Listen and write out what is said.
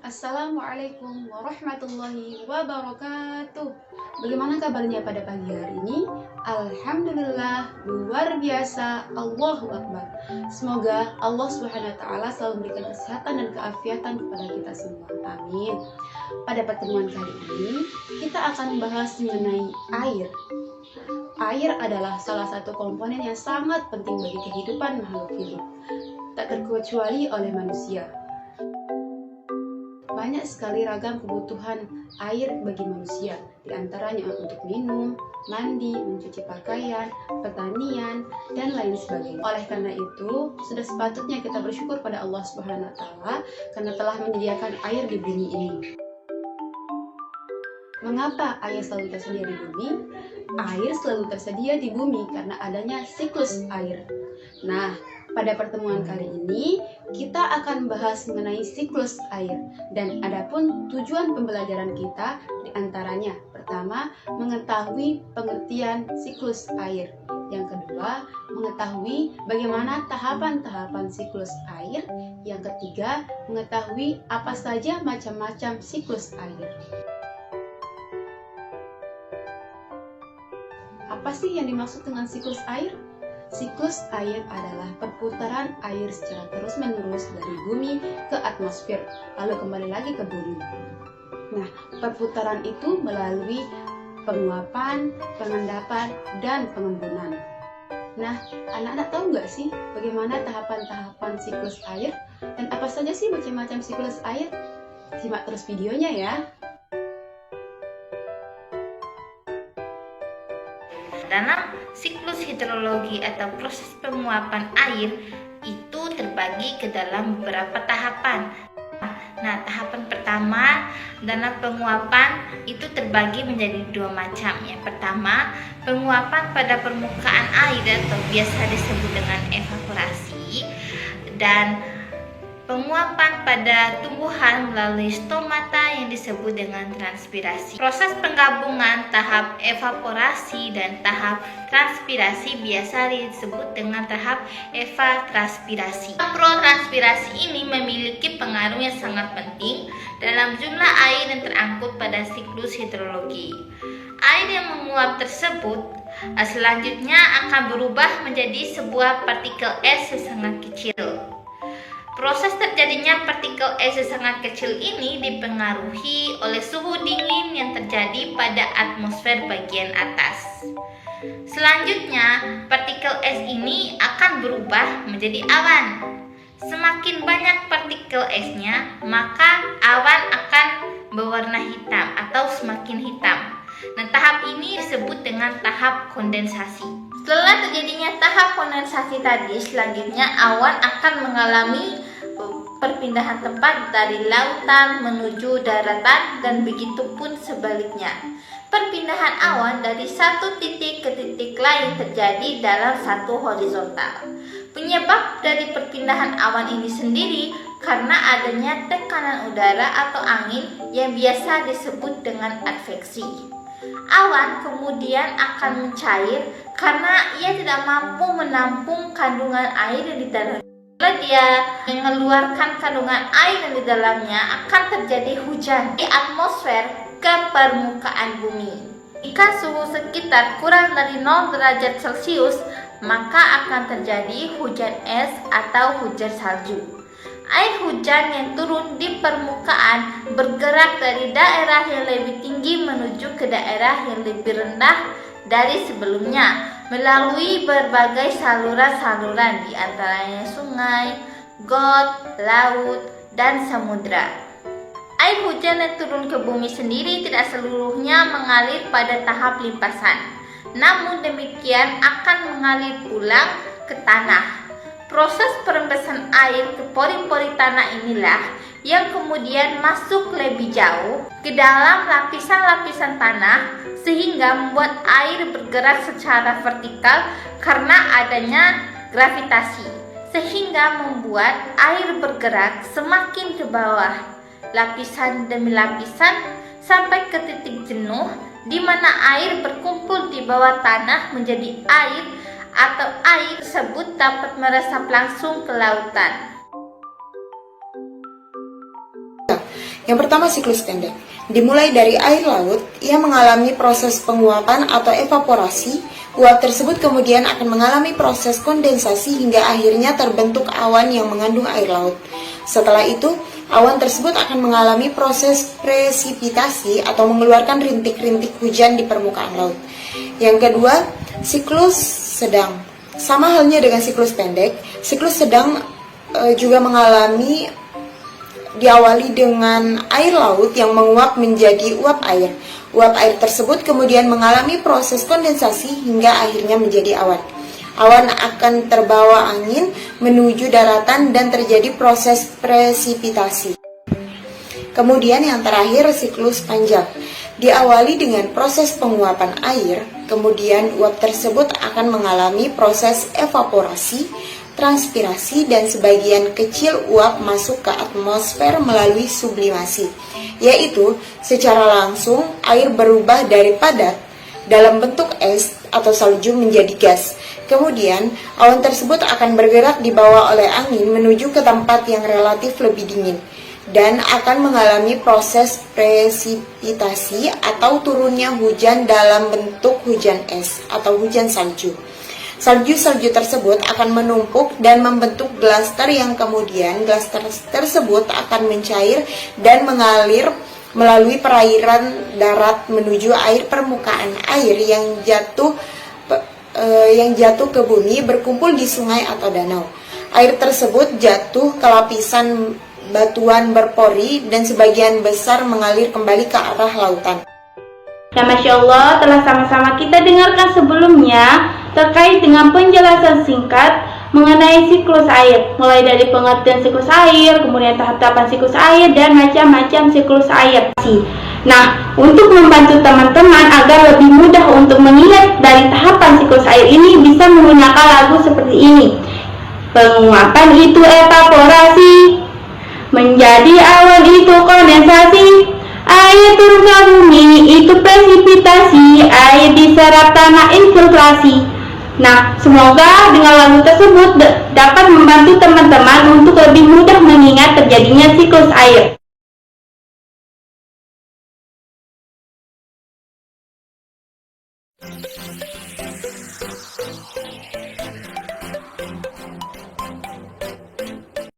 Assalamualaikum warahmatullahi wabarakatuh. Bagaimana kabarnya pada pagi hari ini? Alhamdulillah, luar biasa, Allahu Akbar. Semoga Allah Subhanahu wa taala selalu memberikan kesehatan dan keafiatan kepada kita semua. Amin. Pada pertemuan kali ini, kita akan membahas mengenai air. Air adalah salah satu komponen yang sangat penting bagi kehidupan makhluk hidup, tak terkecuali oleh manusia. Banyak sekali ragam kebutuhan air bagi manusia, diantaranya untuk minum, mandi, mencuci pakaian, pertanian, dan lain sebagainya. Oleh karena itu, sudah sepatutnya kita bersyukur pada Allah Subhanahu wa taala karena telah menyediakan air di bumi ini. Mengapa air selalu tersedia di bumi? Air selalu tersedia di bumi karena adanya siklus air. Nah, pada pertemuan kali ini kita akan membahas mengenai siklus air dan adapun tujuan pembelajaran kita diantaranya pertama mengetahui pengertian siklus air, yang kedua mengetahui bagaimana tahapan-tahapan siklus air, yang ketiga mengetahui apa saja macam-macam siklus air. Apa sih yang dimaksud dengan siklus air? Siklus air adalah perputaran air secara terus-menerus dari bumi ke atmosfer, lalu kembali lagi ke bumi. Nah, perputaran itu melalui penguapan, pengendapan, dan pengembunan. Nah, anak-anak tahu nggak sih bagaimana tahapan-tahapan siklus air? Dan apa saja sih macam-macam siklus air? Simak terus videonya ya. Dalam siklus hidrologi atau proses penguapan air itu terbagi ke dalam beberapa tahapan. Nah, tahapan pertama dalam penguapan itu terbagi menjadi dua macam. Yang pertama, penguapan pada permukaan air atau biasa disebut dengan evaporasi, dan penguapan pada tumbuhan melalui stomata yang disebut dengan transpirasi. Proses penggabungan tahap evaporasi dan tahap transpirasi biasa disebut dengan tahap evapotranspirasi. Protranspirasi ini memiliki pengaruh yang sangat penting dalam jumlah air yang terangkut pada siklus hidrologi. Air yang menguap tersebut selanjutnya akan berubah menjadi sebuah partikel es yang sangat kecil. Proses terjadinya partikel es yang sangat kecil ini dipengaruhi oleh suhu dingin yang terjadi pada atmosfer bagian atas. Selanjutnya, partikel es ini akan berubah menjadi awan. Semakin banyak partikel esnya, maka awan akan berwarna hitam atau semakin hitam. Nah, tahap ini disebut dengan tahap kondensasi. Setelah terjadinya tahap kondensasi tadi, selanjutnya awan akan mengalami perpindahan tempat dari lautan menuju daratan dan begitu pun sebaliknya. Perpindahan awan dari satu titik ke titik lain terjadi dalam satu horizontal. Penyebab dari perpindahan awan ini sendiri karena adanya tekanan udara atau angin yang biasa disebut dengan adveksi. Awan kemudian akan mencair karena ia tidak mampu menampung kandungan air yang di dalamnya. Bila dia mengeluarkan kandungan air yang di dalamnya, akan terjadi hujan di atmosfer ke permukaan bumi. Jika suhu sekitar kurang dari 0 derajat Celcius, maka akan terjadi hujan es atau hujan salju. Air hujan yang turun di permukaan bergerak dari daerah yang lebih tinggi menuju ke daerah yang lebih rendah dari sebelumnya melalui berbagai saluran-saluran, di antaranya sungai, got, laut, dan samudra. Air hujan yang turun ke bumi sendiri tidak seluruhnya mengalir pada tahap limpasan, namun demikian akan mengalir pulang ke tanah. Proses perembesan air ke pori-pori tanah inilah yang kemudian masuk lebih jauh ke dalam lapisan-lapisan tanah sehingga membuat air bergerak secara vertikal karena adanya gravitasi, sehingga membuat air bergerak semakin ke bawah, lapisan demi lapisan sampai ke titik jenuh di mana air berkumpul di bawah tanah menjadi air atau air tersebut dapat meresap langsung ke lautan. Yang pertama, siklus pendek. Dimulai dari air laut, ia mengalami proses penguapan atau evaporasi. Uap tersebut kemudian akan mengalami proses kondensasi hingga akhirnya terbentuk awan yang mengandung air laut. Setelah itu, awan tersebut akan mengalami proses presipitasi atau mengeluarkan rintik-rintik hujan di permukaan laut. Yang kedua, siklus sedang. Sama halnya dengan siklus pendek, siklus sedang juga diawali dengan air laut yang menguap menjadi uap air. Uap air tersebut kemudian mengalami proses kondensasi hingga akhirnya menjadi awan. Awan akan terbawa angin menuju daratan dan terjadi proses presipitasi. Kemudian yang terakhir, siklus panjang. Diawali dengan proses penguapan air, kemudian uap tersebut akan mengalami proses evaporasi, transpirasi, dan sebagian kecil uap masuk ke atmosfer melalui sublimasi, yaitu secara langsung air berubah dari padat dalam bentuk es atau salju menjadi gas. Kemudian, awan tersebut akan bergerak dibawa oleh angin menuju ke tempat yang relatif lebih dingin dan akan mengalami proses presipitasi atau turunnya hujan dalam bentuk hujan es atau hujan salju. Salju-salju tersebut akan menumpuk dan membentuk glaster yang kemudian glaster tersebut akan mencair dan mengalir melalui perairan darat menuju air permukaan air yang jatuh ke bumi berkumpul di sungai atau danau. Air tersebut jatuh ke lapisan batuan berpori dan sebagian besar mengalir kembali ke arah lautan. Ya, Masya Allah, telah sama-sama kita dengarkan sebelumnya terkait dengan penjelasan singkat mengenai siklus air, mulai dari pengertian siklus air, kemudian tahap-tahapan siklus air, dan macam-macam siklus air. Nah, untuk membantu teman-teman agar lebih mudah untuk mengingat dari tahapan siklus air ini, bisa menggunakan lagu seperti ini. Penguapan itu evaporasi, menjadi awan itu kondensasi, air turun ke bumi itu presipitasi, air diserap tanah infiltrasi. Nah, semoga dengan lagu tersebut dapat membantu teman-teman untuk lebih mudah mengingat terjadinya siklus air.